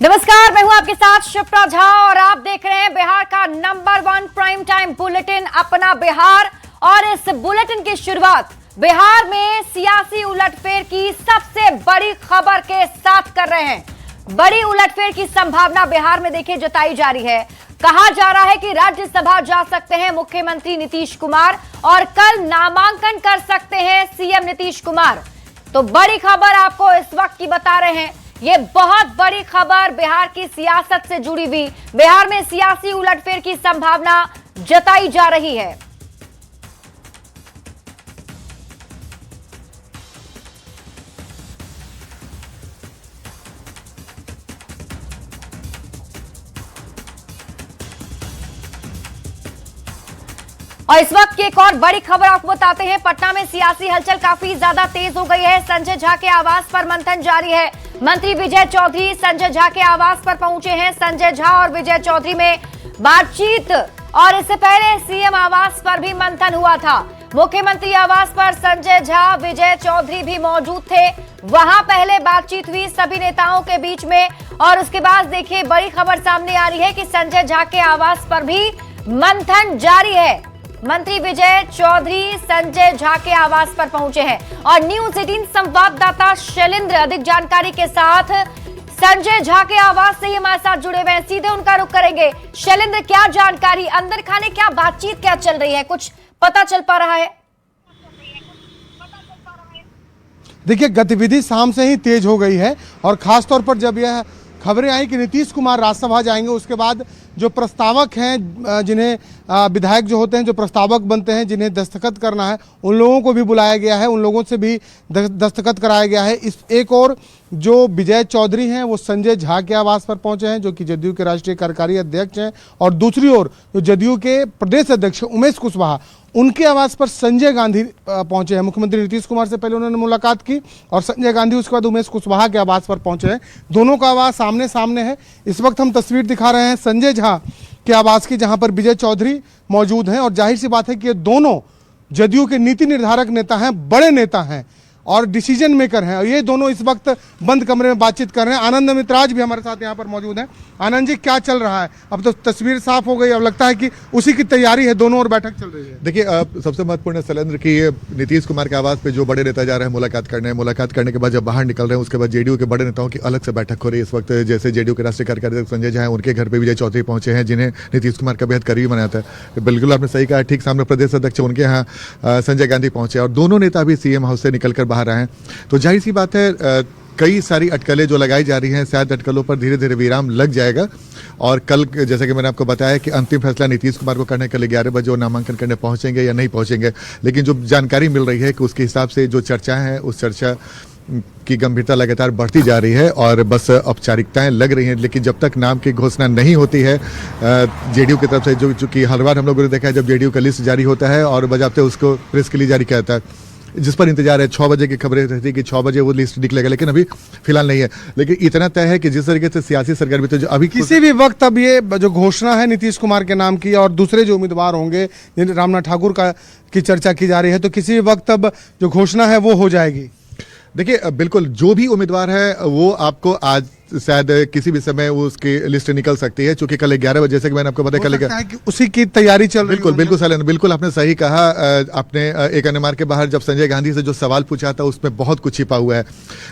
नमस्कार, मैं हूं आपके साथ शिप्रा झा और आप देख रहे हैं बिहार का नंबर 1 प्राइम टाइम बुलेटिन अपना बिहार। और इस बुलेटिन की शुरुआत बिहार में सियासी उलटफेर की सबसे बड़ी खबर के साथ कर रहे हैं। बड़ी उलटफेर की संभावना बिहार में देखिए जताई जा रही है। कहा जा रहा है कि राज्यसभा जा सकते हैं मुख्यमंत्री नीतीश कुमार और कल नामांकन कर सकते हैं सीएम नीतीश कुमार। तो बड़ी खबर आपको इस वक्त की बता रहे हैं। ये बहुत बड़ी खबर बिहार की सियासत से जुड़ी हुई, बिहार में सियासी उलटफेर की संभावना जताई जा रही है। और इस वक्त की एक और बड़ी खबर आपको बताते हैं। पटना में सियासी हलचल काफी ज्यादा तेज हो गई है। संजय झा के आवास पर मंथन जारी है। मंत्री विजय चौधरी संजय झा के आवास पर पहुंचे हैं। संजय झा और विजय चौधरी में बातचीत और इससे पहले सीएम आवास पर भी मंथन हुआ था। मुख्यमंत्री आवास पर संजय झा विजय चौधरी भी मौजूद थे। वहां पहले बातचीत हुई सभी नेताओं के बीच में और उसके बाद देखिए बड़ी खबर सामने आ रही है कि संजय झा के आवास पर भी मंथन जारी है। मंत्री विजय चौधरी संजय झा के आवास पर पहुंचे हैं और न्यूज़ 18 संवाददाता शैलेंद्र अधिक जानकारी के साथ संजय झा के आवास से ही हमारे साथ जुड़े हुए हैं। सीधे उनका रुख करेंगे। शैलेंद्र, क्या जानकारी अंदर खाने, क्या बातचीत क्या चल रही है, कुछ पता चल पा रहा है? देखिए, गतिविधि शाम से ही तेज हो गई है और खासतौर पर जब यह खबरें आई कि नीतीश कुमार राज्यसभा जाएंगे, उसके बाद जो प्रस्तावक हैं, जिन्हें विधायक जो होते हैं, जो प्रस्तावक बनते हैं, जिन्हें दस्तखत करना है, उन लोगों को भी बुलाया गया है, उन लोगों से भी दस्तखत कराया गया है। इस एक और जो विजय चौधरी हैं वो संजय झा के आवास पर पहुंचे हैं, जो कि जदयू के राष्ट्रीय कार्यकारी अध्यक्ष हैं, और दूसरी ओर जो जदयू के प्रदेश अध्यक्ष उमेश कुशवाहा, उनके आवास पर संजय गांधी पहुंचे हैं। मुख्यमंत्री नीतीश कुमार से पहले उन्होंने मुलाकात की और संजय गांधी उसके बाद उमेश कुशवाहा के आवास पर पहुंचे हैं। दोनों का आवास सामने सामने है। इस वक्त हम तस्वीर दिखा रहे हैं संजय झा के आवास की, जहां पर विजय चौधरी मौजूद हैं। और जाहिर सी बात है कि ये दोनों जदयू के नीति निर्धारक नेता हैं, बड़े नेता हैं और डिसीजन मेकर हैं। और ये दोनों इस वक्त बंद कमरे में बातचीत कर रहे हैं। आनंद मित्राज भी हमारे साथ यहाँ पर मौजूद हैं। आनंद जी, क्या चल रहा है? अब तो तस्वीर साफ हो गई, अब लगता है कि उसी की तैयारी है, दोनों और बैठक चल रही है। देखिए, सबसे महत्वपूर्ण शैलेंद्र की नीतीश कुमार के आवास पे जो बड़े नेता जा रहे हैं मुलाकात करने के बाद जब बाहर निकल रहे हैं, उसके बाद जेडीयू के बड़े नेताओं की अलग से बैठक हो रही है इस वक्त। जैसे जेडीयू के राष्ट्रीय कार्यकारी अध्यक्ष संजय झा हैं, उनके घर पर विजय चौधरी पहुंचे हैं, जिन्हें नीतीश कुमार का बेहद करीबी बनाता है। बिल्कुल आपने सही कहा। ठीक सामने प्रदेश अध्यक्ष उनके यहाँ संजय गांधी पहुंचे और दोनों नेता भी सीएम हाउस से निकलकर बाहर आए हैं। तो जाहिर सी बात है, कई सारी अटकलें जो लगाई जा रही हैं, शायद अटकलों पर धीरे धीरे विराम लग जाएगा। और कल जैसे कि मैंने आपको बताया कि अंतिम फैसला नीतीश कुमार को करने के लिए 11 बजे वो नामांकन करने पहुंचेंगे या नहीं पहुंचेंगे। लेकिन जो जानकारी मिल रही है कि उसके हिसाब से जो चर्चाएं हैं, उस चर्चा की गंभीरता लगातार बढ़ती जा रही है और बस औपचारिकताएं लग रही हैं। लेकिन जब तक नाम की घोषणा नहीं होती है जेडीयू की तरफ से, जो कि हर बार हम लोगों ने देखा है, जब जेडीयू का लिस्ट जारी होता है और बजाते उसको प्रेस के लिए जारी किया जाता है, जिस पर इंतजार है। 6 बजे की खबरें रहती है कि 6 बजे वो लिस्ट निकलेगा, लेकिन अभी फिलहाल नहीं है। लेकिन इतना तय है कि जिस तरीके से सियासी सरगर्मी तो अभी किसी भी वक्त अब ये जो घोषणा है नीतीश कुमार के नाम की और दूसरे जो उम्मीदवार होंगे, रामनाथ ठाकुर की चर्चा की जा रही है, तो किसी भी वक्त अब जो घोषणा है वो हो जाएगी। देखिए, बिल्कुल जो भी उम्मीदवार है वो आपको आज शायद किसी भी समय वो उसकी लिस्ट निकल सकती है, क्योंकि कल 11 बजे, जैसे कि मैंने आपको बताया, कल उसी की तैयारी चल रही है। बिल्कुल बिल्कुल आपने सही कहा। आपने एक एनएमआर के बाहर जब संजय गांधी से जो सवाल पूछा था, उसमें बहुत कुछ छिपा हुआ है।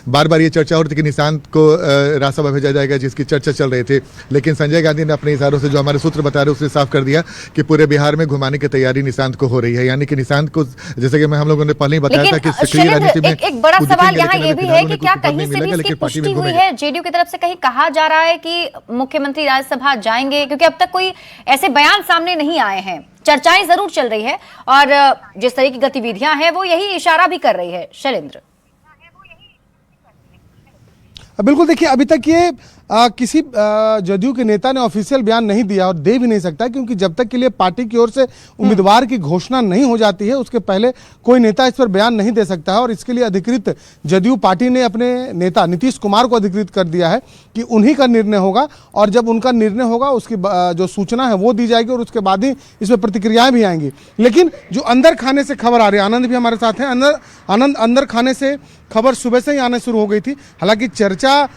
बार बार ये चर्चा हो रही थी कि निशांत को राज्यसभा भेजा जाएगा, जिसकी चर्चा चल रही थी। लेकिन संजय गांधी ने अपने इशारों से, जो हमारे सूत्र बता रहे, उसने साफ कर दिया कि पूरे बिहार में घुमाने की तैयारी निशांत को हो रही है। यानी कि निशांत को, जैसे कि हम लोगों ने पहले ही बताया था कि सक्रिय राजनीति में एक बड़ा सवाल यहाँ ये भी है कि क्या कहीं से भी इसकी पुष्टि हुई है? जेडीयू की तरफ से कहीं कहा जा रहा है कि मुख्यमंत्री राज्यसभा जाएंगे? क्योंकि अब तक कोई ऐसे बयान सामने नहीं आए हैं। चर्चाएं जरूर चल रही है और जिस तरह की गतिविधियां हैं वो यही इशारा भी कर रही है। शैलेंद्र, बिल्कुल। देखिए, अभी तक ये किसी जदयू के नेता ने ऑफिशियल बयान नहीं दिया और दे भी नहीं सकता, क्योंकि जब तक के लिए पार्टी की ओर से उम्मीदवार की घोषणा नहीं हो जाती है, उसके पहले कोई नेता इस पर बयान नहीं दे सकता है। और इसके लिए अधिकृत जदयू पार्टी ने अपने नेता नीतीश कुमार को अधिकृत कर दिया है कि उन्हीं का निर्णय होगा, और जब उनका निर्णय होगा उसकी जो सूचना है वो दी जाएगी और उसके बाद ही इसमें प्रतिक्रियाएं भी आएंगी। लेकिन जो अंदर खाने से खबर आ रही है, आनंद भी हमारे साथ हैं। अंदर खाने से खबर सुबह से ही आने शुरू हो गई थी। हालांकि चर्चा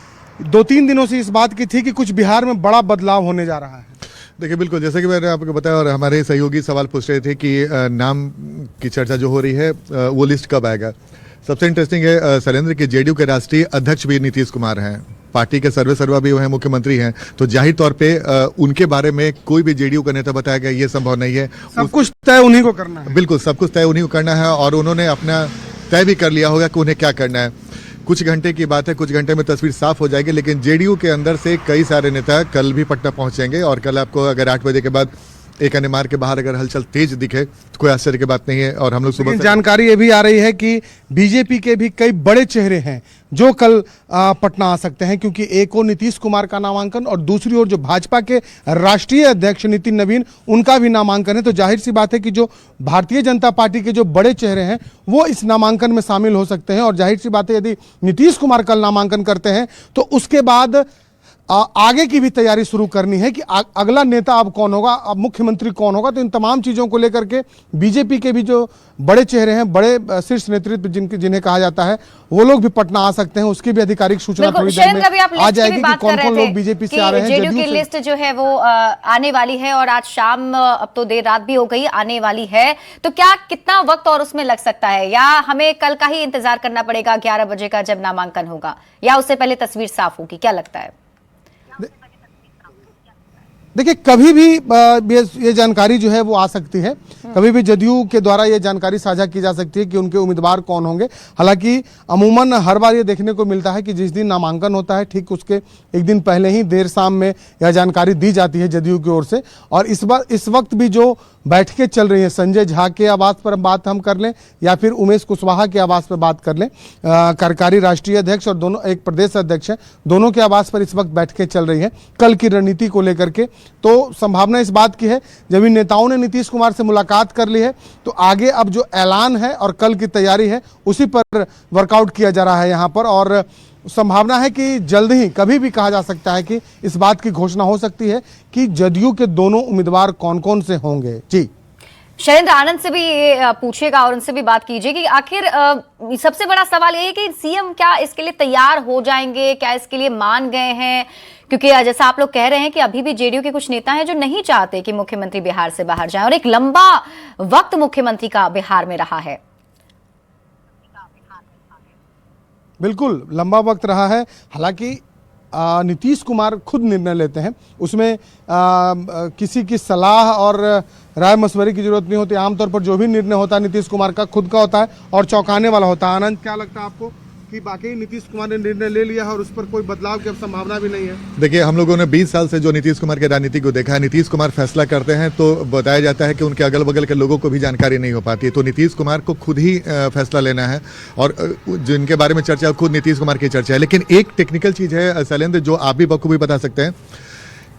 2-3 दिनों से इस बात की थी कि कुछ बिहार में बड़ा बदलाव होने जा रहा है। देखिए बिल्कुल, जैसे कि मैंने आपको बताया और हमारे सहयोगी सवाल पूछ रहे थे कि नाम की चर्चा जो हो रही है वो लिस्ट कब आएगा। सबसे इंटरेस्टिंग है शैलेंद्र कि जेडीयू के राष्ट्रीय अध्यक्ष भी नीतीश कुमार हैं, पार्टी के सर्वा भी वो हैं, मुख्यमंत्री हैं, तो जाहिर तौर पे उनके बारे में कोई भी जेडीयू का नेता बताएगा ये संभव नहीं है। सब कुछ तय उन्हीं को करना है। बिल्कुल, सब कुछ तय उन्हीं को करना है और उन्होंने अपना तय भी कर लिया होगा कि उन्हें क्या करना है। कुछ घंटे की बात है, कुछ घंटे में तस्वीर साफ हो जाएगी, लेकिन जेडीयू के अंदर से कई सारे नेता कल भी पटना पहुंचेंगे और कल आपको अगर 8 बजे के बाद एक अन्य मार्ग के बाहर अगर हलचल तेज दिखे तो कोई आश्चर्य की बात नहीं है। और हम लोग सुबह जानकारी ये भी आ रही है कि बीजेपी के भी कई बड़े चेहरे हैं जो कल पटना आ सकते हैं, क्योंकि एक और नीतीश कुमार का नामांकन और दूसरी ओर जो भाजपा के राष्ट्रीय अध्यक्ष नितिन नवीन उनका भी नामांकन है। तो जाहिर सी बात है कि जो भारतीय जनता पार्टी के जो बड़े चेहरे हैं वो इस नामांकन में शामिल हो सकते हैं। और जाहिर सी बात है यदि नीतीश कुमार कल नामांकन करते हैं तो उसके बाद आगे की भी तैयारी शुरू करनी है कि अगला नेता अब कौन होगा, अब मुख्यमंत्री कौन होगा। तो इन तमाम चीजों को लेकर के बीजेपी के भी जो बड़े चेहरे हैं, बड़े शीर्ष नेतृत्व जिन्हें कहा जाता है, वो लोग भी पटना आ सकते हैं। उसकी भी आधिकारिक सूचना थोड़ी देर में आ जाएगी कि कौन-कौन लोग बीजेपी से आ रहे हैं। जेडीयू की लिस्ट जो है वो आने वाली है और आज शाम, अब तो देर रात भी हो गई, आने वाली है। तो क्या कितना वक्त और उसमें लग सकता है, या हमें कल का ही इंतजार करना पड़ेगा 11 बजे का जब नामांकन होगा, या उससे पहले तस्वीर साफ होगी? क्या लगता है? देखिए, कभी भी ये जानकारी जो है वो आ सकती है, कभी भी जदयू के द्वारा ये जानकारी साझा की जा सकती है कि उनके उम्मीदवार कौन होंगे। हालांकि अमूमन हर बार ये देखने को मिलता है कि जिस दिन नामांकन होता है ठीक उसके एक दिन पहले ही देर शाम में यह जानकारी दी जाती है जदयू की ओर से। और इस वक्त भी जो बैठकें चल रही हैं, संजय झा के आवास पर बात हम कर लें या फिर उमेश कुशवाहा के आवास पर बात कर लें, कार्यकारी राष्ट्रीय अध्यक्ष और दोनों एक प्रदेश अध्यक्ष हैं, दोनों के आवास पर इस वक्त बैठकें चल रही हैं कल की रणनीति को लेकर के। तो संभावना इस बात की है, जब इन नेताओं ने नीतीश कुमार से मुलाकात कर ली है तो आगे अब जो ऐलान है और कल की तैयारी है उसी पर वर्कआउट किया जा रहा है यहाँ पर। और संभावना है कि जल्द ही कभी भी कहा जा सकता है कि इस बात की घोषणा हो सकती है कि जदयू के दोनों उम्मीदवार कौन कौन से होंगे। जी शैलेंद्र, आनंद से भी ये पूछेगा और उनसे भी बात कीजिए कि आखिर सबसे बड़ा सवाल ये है कि सीएम क्या इसके लिए तैयार हो जाएंगे, क्या इसके लिए मान गए हैं? क्योंकि जैसा आप लोग कह रहे हैं कि अभी भी जेडीयू के कुछ नेता हैं जो नहीं चाहते कि मुख्यमंत्री बिहार से बाहर जाएं और एक लंबा वक्त मुख्यमंत्री का बिहार में रहा है। बिल्कुल लंबा वक्त रहा है। हालांकि नीतीश कुमार खुद निर्णय लेते हैं, उसमें किसी की सलाह और राय मशवरे की जरूरत नहीं होती। आमतौर पर जो भी निर्णय होता है नीतीश कुमार का खुद का होता है और चौंकाने वाला होता है। आनंद, क्या लगता है आपको कि बाकी नीतीश कुमार ने निर्णय ले लिया है और उस पर कोई बदलाव की संभावना भी नहीं है? देखिए, हम लोगों ने 20 साल से जो नीतीश कुमार की राजनीति को देखा है, नीतीश कुमार फैसला करते हैं तो बताया जाता है कि उनके अगल बगल के लोगों को भी जानकारी नहीं हो पाती है। तो नीतीश कुमार को खुद ही फैसला लेना है और जिनके बारे में चर्चा खुद नीतीश कुमार की चर्चा है। लेकिन एक टेक्निकल चीज है शैलेंद्र, जो आप भी बखूबी बता सकते हैं।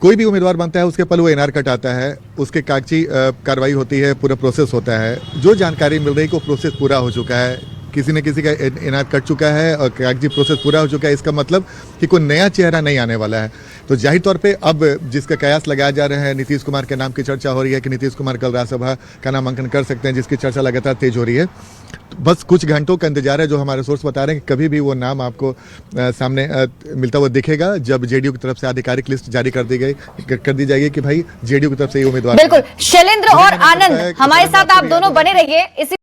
कोई भी उम्मीदवार बनता है उसके पहले वो एनआर कट आता है, उसके कागजी कार्रवाई होती है, पूरा प्रोसेस होता है। जो जानकारी मिल रही है वो प्रोसेस पूरा हो चुका है, किसी न किसी का एनआर कट चुका है और कागजी प्रोसेस पूरा हो चुका है। इसका मतलब कि कोई नया चेहरा नहीं आने वाला है। तो जाहिर तौर पे अब जिसका कयास लगाया जा रहा है, नीतीश कुमार के नाम की चर्चा हो रही है कि नीतीश कुमार कल राज्यसभा का नामांकन कर सकते हैं, जिसकी चर्चा लगातार तेज हो रही है। तो बस कुछ घंटों का इंतजार है, जो हमारे सोर्स बता रहे हैं कि कभी भी वो नाम आपको सामने मिलता हुआ दिखेगा जब जेडीयू की तरफ से आधिकारिक लिस्ट जारी कर दी जाएगी कि भाई जेडीयू की तरफ से ये उम्मीदवार। बिल्कुल शैलेंद्र और आनंद हमारे साथ आप दोनों बने रहिए।